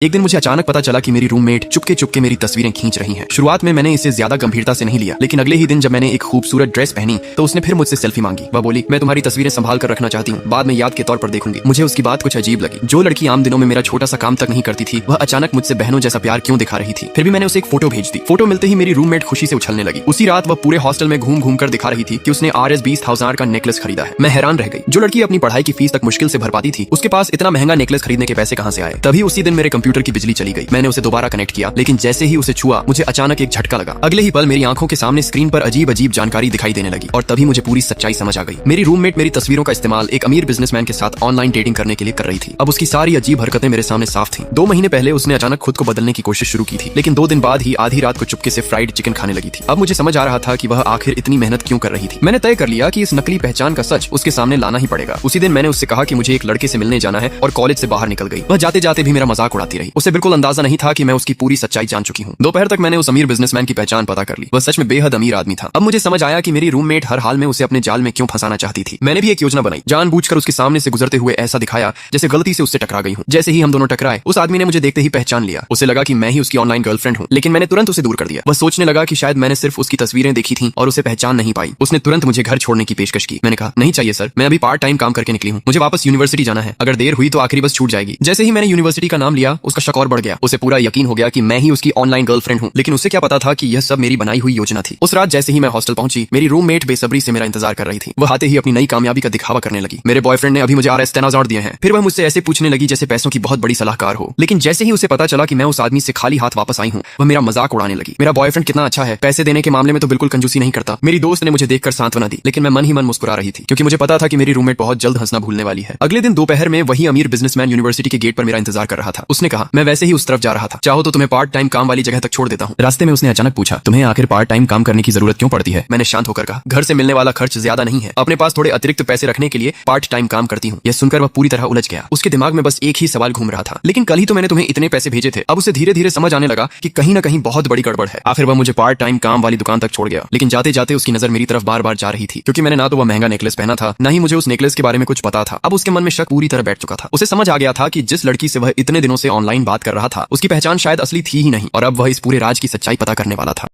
एक दिन मुझे अचानक पता चला कि मेरी रूममेट चुपके चुपके मेरी तस्वीरें खींच रही हैं। शुरुआत में मैंने इसे ज्यादा गंभीरता से नहीं लिया, लेकिन अगले ही दिन जब मैंने एक खूबसूरत ड्रेस पहनी तो उसने फिर मुझसे सेल्फी मांगी। वह बोली, मैं तुम्हारी तस्वीरें संभाल कर रखना चाहती हूँ, बाद में याद के तौर पर देखूंगी। मुझे उसकी बात कुछ अजीब लगी। जो लड़की आम दिनों में मेरा छोटा सा काम तक नहीं करती थी, वह अचानक मुझसे बहनों जैसा प्यार क्यों दिखा रही थी। फिर भी मैंने उसे एक फोटो भेज दी। फोटो मिलते ही मेरी रूममेट खुशी से उछलने लगी। उसी रात वह पूरे हॉस्टल में घूम घूम कर दिखा रही थी कि उसने RS 20,000 का नेकलेस खरीदा है। मैं हैरान रह गई। जो लड़की अपनी पढ़ाई की फीस तक मुश्किल से भर पाती थी, उसके पास इतना महंगा नेकलेस खरीदने के पैसे कहाँ से आए। तभी उसी दिन मेरे कंप्यूटर की बिजली चली गई। मैंने उसे दोबारा कनेक्ट किया, लेकिन जैसे ही उसे छुआ मुझे अचानक एक झटका लगा। अगले ही पल मेरी आंखों के सामने स्क्रीन पर अजीब अजीब जानकारी दिखाई देने लगी और तभी मुझे पूरी सच्चाई समझ आ गई। मेरी रूममेट मेरी तस्वीरों का इस्तेमाल एक अमीर बिजनेसमैन के साथ ऑनलाइन डेटिंग करने के लिए कर रही थी। अब उसकी सारी अजीब हरकतें मेरे सामने साफ थीं। 2 महीने पहले उसने अचानक खुद को बदलने की कोशिश शुरू की थी, लेकिन 2 दिन बाद ही आधी रात को चुपके से फ्राइड चिकन खाने लगी थी। अब मुझे समझ आ रहा था कि वह आखिर इतनी मेहनत क्यों कर रही थी। मैंने तय कर लिया कि इस नकली पहचान का सच उसके सामने लाना ही पड़ेगा। उसी दिन मैंने उससे कहा कि मुझे एक लड़के से मिलने जाना है और कॉलेज से बाहर निकल गई। वह जाते जाते भी मेरा मजाक उड़ाती रही। उसे बिल्कुल अंदाजा नहीं था कि मैं उसकी पूरी सच्चाई जान चुकी हूँ। दोपहर तक मैंने उस अमीर बिजनेसमैन की पहचान पता कर ली। वह सच में बेहद अमीर आदमी था। अब मुझे समझ आया कि मेरी रूममेट हर हाल में उसे अपने जाल में क्यों फंसाना चाहती थी। मैंने भी एक योजना बनाई, जानबूझकर उसके सामने से गुजरते हुए ऐसा दिखाया जैसे गलती से उससे टकरा गई हूँ। जैसे ही हम दोनों टकराए, उस आदमी ने मुझे देखते ही पहचान लिया। उसे लगा कि मैं ही उसकी ऑनलाइन गर्लफ्रेंड हूँ, लेकिन मैंने तुरंत उसे दूर कर दिया। वह सोचने लगा कि शायद मैंने सिर्फ उसकी तस्वीरें देखी थी और उसे पहचान नहीं पाई। उसने तुरंत मुझे घर छोड़ने की पेशकश की। मैंने कहा, नहीं चाहिए सर, मैं अभी पार्ट टाइम काम करके निकली हूँ, मुझे वापस यूनिवर्सिटी जाना है। अगर देर हुई तो आखिरी बस छूट जाएगी। जैसे ही मैंने यूनिवर्सिटी का नाम लिया, उसका शक और बढ़ गया। उसे पूरा यकीन हो गया कि मैं ही उसकी ऑनलाइन गर्लफ्रेंड हूँ, लेकिन उसे क्या पता था कि यह सब मेरी बनाई हुई योजना थी। उस रात जैसे ही मैं हॉस्टल पहुंची, मेरी रूममेट बेसब्री से मेरा इंतजार कर रही थी। वह आते ही अपनी नई कामयाबी का दिखावा करने लगी। मेरे बॉयफ्रेंड ने अभी मुझे RS 10,000 दिए हैं। फिर वह मुझसे ऐसे पूछने लगी जैसे पैसों की बहुत बड़ी सलाहकार हो। लेकिन जैसे ही उसे पता चला कि मैं उस आदमी से खाली हाथ वापस आई हूँ, वह मेरा मजाक उड़ाने लगी। मेरा बॉयफ्रेंड कितना अच्छा है, पैसे देने के मामले में तो बिल्कुल कंजूसी नहीं करता। मेरी दोस्त ने मुझे देखकर सांत्वना दी, लेकिन मैं मन ही मन मुस्कुरा रही थी, क्योंकि मुझे पता था कि मेरी रूममेट बहुत जल्द हंसना भूलने वाली है। अगले दिन दोपहर में वही अमीर बिजनेसमैन यूनिवर्सिटी के गेट पर मेरा इंतजार कर रहा था। उसने कहा, मैं वैसे ही उस तरफ जा रहा था, चाहो तो तुम्हें पार्ट टाइम काम वाली जगह तक छोड़ देता हूँ। रास्ते में उसने अचानक पूछा, तुम्हें आखिर पार्ट टाइम काम करने की जरूरत क्यों पड़ती है। मैंने शांत होकर कहा, घर से मिलने वाला खर्च ज्यादा नहीं है, अपने पास थोड़े अतिरिक्त पैसे रखने के लिए पार्ट टाइम काम करती हूँ। यह सुनकर वह पूरी तरह उलझ गया। उसके दिमाग में बस एक ही सवाल घूम रहा था, लेकिन कल ही तो मैंने तुम्हें इतने पैसे भेजे थे। अब उसे धीरे धीरे समझ आने लगा कि कहीं ना कहीं बहुत बड़ी गड़बड़ है। आखिर वह मुझे पार्ट टाइम काम वाली दुकान तक छोड़ गया, लेकिन जाते जाते उसकी नजर मेरी तरफ बार बार जा रही थी, क्योंकि मैंने ना तो वह महंगा नेकलेस पहना था, ना ही मुझे उस नेकलेस के बारे में कुछ पता था। अब उसके मन में शक पूरी तरह बैठ चुका था। उसे समझ आ गया था कि जिस लड़की से वह इतने दिनों से ऑनलाइन बात कर रहा था, उसकी पहचान शायद असली थी ही नहीं, और अब वह इस पूरे राज की सच्चाई पता करने वाला था।